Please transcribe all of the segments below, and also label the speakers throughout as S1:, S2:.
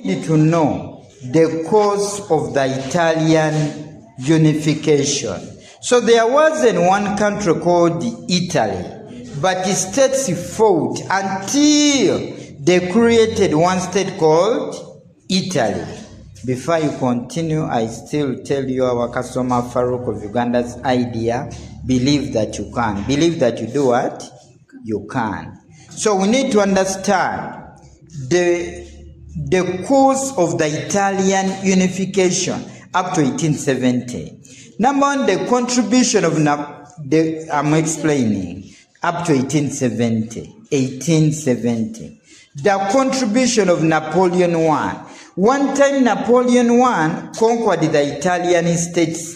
S1: need to know the cause of the Italian unification. So there wasn't one country called Italy, but the states fought until they created one state called Italy. Before you continue, I still tell you our customer Farouk of Uganda's idea, believe that you can. Believe that you do what? You can. So we need to understand the cause of the Italian unification up to 1870. Number one, the contribution of I'm explaining up to 1870. The contribution of Napoleon I. One time Napoleon I conquered the Italian states.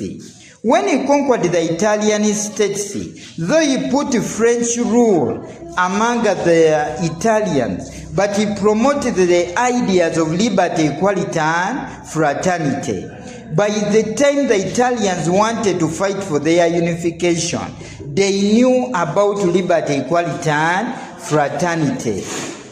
S1: When he conquered the Italian states, though he put French rule among the Italians, but he promoted the ideas of liberty, equality, and fraternity. By the time the Italians wanted to fight for their unification, they knew about liberty, equality, and fraternity.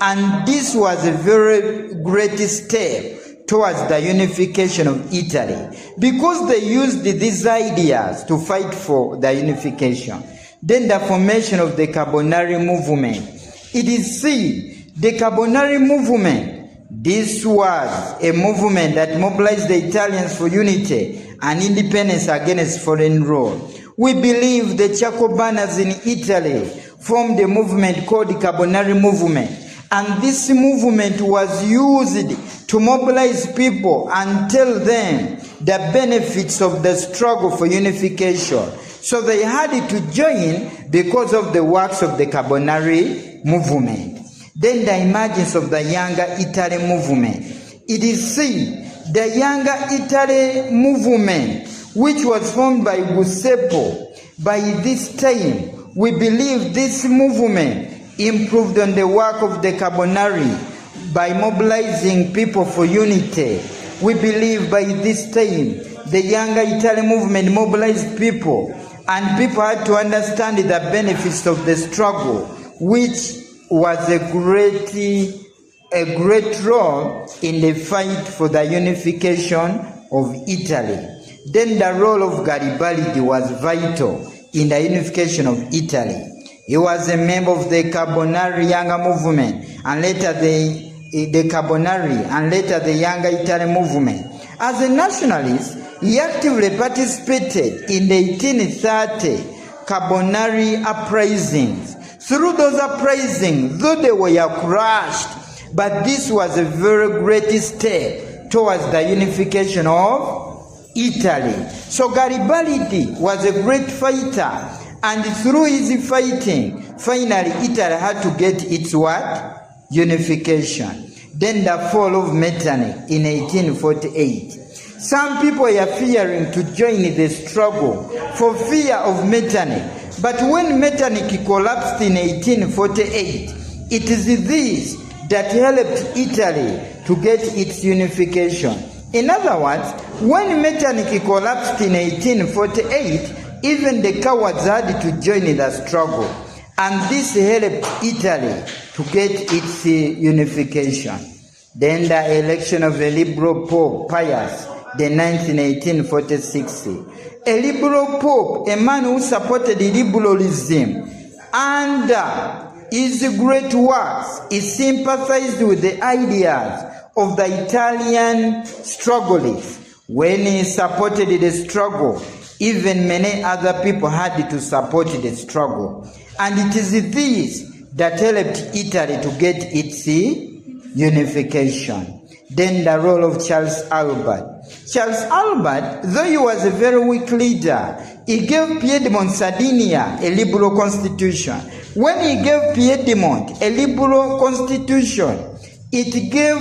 S1: And this was a very great step towards the unification of Italy, because they used these ideas to fight for the unification. Then the formation of the Carbonari movement. It is seen, the Carbonari movement, this was a movement that mobilized the Italians for unity and independence against foreign rule. We believe the Jacobites in Italy formed a movement called the Carbonari movement. And this movement was used to mobilize people and tell them the benefits of the struggle for unification. So they had to join because of the works of the Carbonari movement. Then the emergence of the Younger Italy movement. It is seen the Younger Italy movement, which was formed by Giuseppe. By this time, we believe this movement improved on the work of the Carbonari by mobilizing people for unity. We believe by this time the Younger Italy movement mobilized people, and people had to understand the benefits of the struggle, which was a great role in the fight for the unification of Italy. Then the role of Garibaldi was vital in the unification of Italy. He was a member of the Carbonari Younger movement, and later the Carbonari, and later the Younger Italy movement. As a nationalist, he actively participated in the 1830 Carbonari uprisings. Through those uprisings, though they were crushed, but this was a very great step towards the unification of Italy. So Garibaldi was a great fighter. And through his fighting, finally Italy had to get its what? Unification. Then the fall of Metternich in 1848. Some people are fearing to join the struggle for fear of Metternich. But when Metternich collapsed in 1848, it is this that helped Italy to get its unification. In other words, when Metternich collapsed in 1848, even the cowards had to join the struggle, and this helped Italy to get its unification. Then the election of a liberal Pope Pius the 9th in 1846. A liberal Pope, a man who supported liberalism, and his great works, he sympathized with the ideas of the Italian strugglers. When he supported the struggle, even many other people had to support the struggle. And it is this that helped Italy to get its unification. Then the role of Charles Albert. Charles Albert, though he was a very weak leader, he gave Piedmont, Sardinia a liberal constitution. When he gave Piedmont a liberal constitution, it gave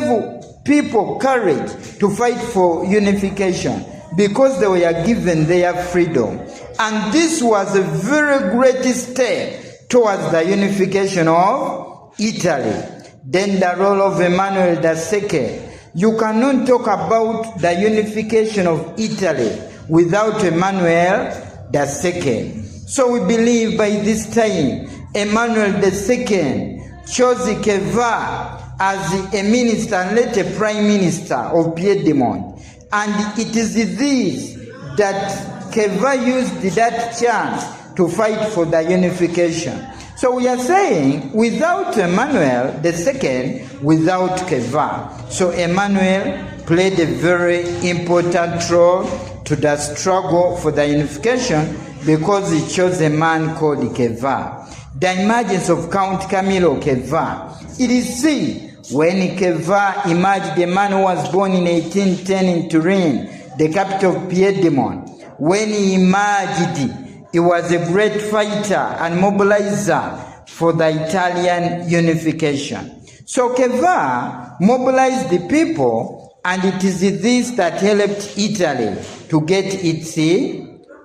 S1: people courage to fight for unification, because they were given their freedom. And this was a very great step towards the unification of Italy. Then the role of Emmanuel II. You cannot talk about the unification of Italy without Emmanuel II. So we believe by this time, Emmanuel II chose Keva as a minister and later prime minister of Piedmont. And it is this that Keva used that chance to fight for the unification. So we are saying without Emmanuel II, without Keva. So Emmanuel played a very important role to the struggle for the unification because he chose a man called Keva. The emergence of Count Camilo Keva. It is seen when Keva emerged, a man who was born in 1810 in Turin, the capital of Piedmont. When he emerged, he was a great fighter and mobilizer for the Italian unification. So Keva mobilized the people, and it is this that helped Italy to get its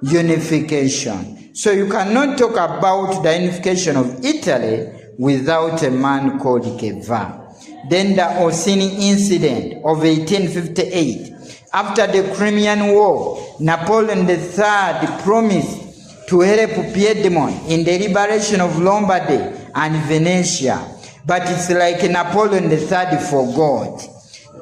S1: unification. So you cannot talk about the unification of Italy without a man called Keva. Then the Orsini incident of 1858. After the Crimean War, Napoleon III promised to help Piedmont in the liberation of Lombardy and Venetia. But it's like Napoleon III forgot.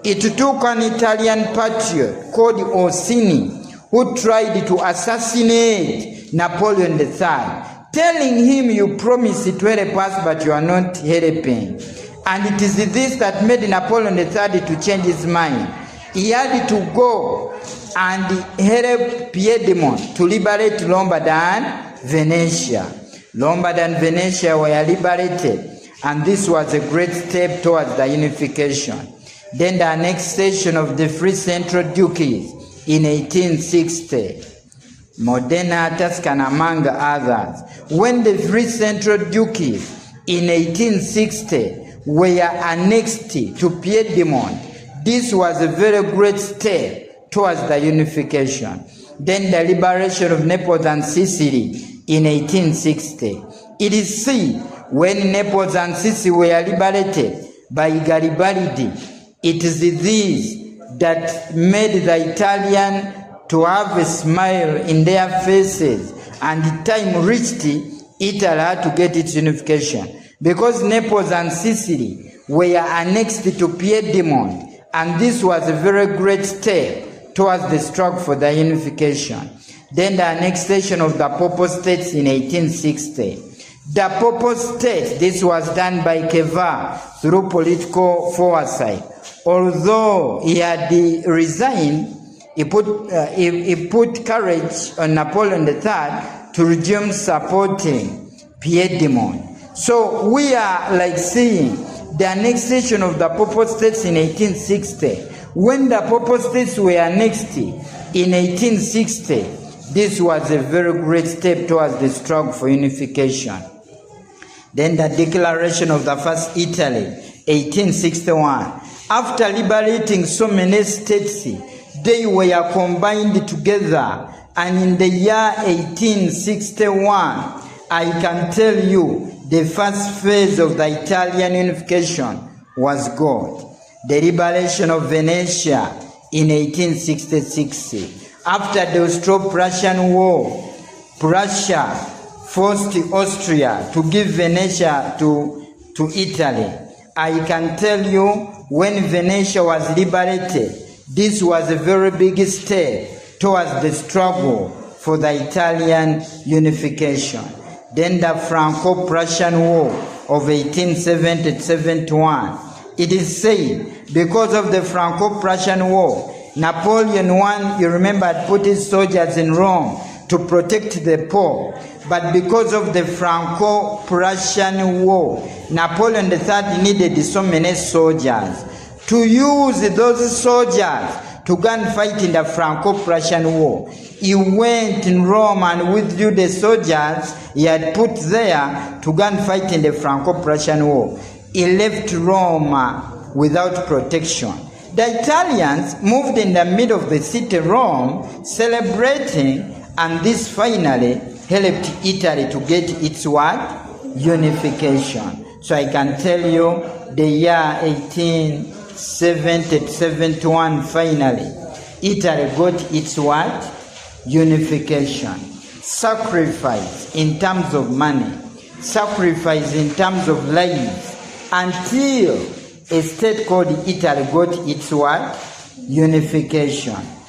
S1: It took an Italian patriot called Orsini who tried to assassinate Napoleon III, telling him, you promised to help us, but you are not helping. And it is this that made Napoleon III to change his mind. He had to go and help Piedmont to liberate Lombardy and Venetia. Lombardy and Venetia were liberated, and this was a great step towards the unification. Then the annexation of the Free Central Duchies in 1860. Modena, Tuscany, among others. When the Free Central Duchies in 1860 were annexed to Piedmont, this was a very great step towards the unification. Then the liberation of Naples and Sicily in 1860. It is seen when Naples and Sicily were liberated by Garibaldi, it is this that made the Italian to have a smile in their faces, and the time reached, Italy had to get its unification. Because Naples and Sicily were annexed to Piedmont, and this was a very great step towards the struggle for the unification. Then the annexation of the Papal States in 1860. The Papal States, this was done by Keva through political foresight. Although he had resigned, he put courage on Napoleon III to resume supporting Piedmont. So we are like seeing the annexation of the Papal States in 1860. When the Papal States were annexed in 1860, this was a very great step towards the struggle for unification. Then the declaration of the First Italy, 1861. After liberating so many states, they were combined together, and in the year 1861, I can tell you, the first phase of the Italian unification was God. The liberation of Venetia in 1866. After the Austro-Prussian War, Prussia forced Austria to give Venetia to Italy. I can tell you, when Venetia was liberated, this was a very big step towards the struggle for the Italian unification. Then the Franco-Prussian War of 1870-71. It is said, because of the Franco-Prussian War, Napoleon I, you remember, had put his soldiers in Rome to protect the Pope. But because of the Franco-Prussian War, Napoleon III needed so many soldiers. To use those soldiers to go and fight in the Franco-Prussian War, he went in Rome and withdrew the soldiers he had put there to go and fight in the Franco-Prussian War. He left Rome without protection. The Italians moved in the middle of the city Rome, celebrating, and this finally helped Italy to get its what? Unification. So I can tell you, the year 1870-71, finally, Italy got its what? Unification. Sacrifice in terms of money, sacrifice in terms of lives, until a state called Italy got its what? Unification.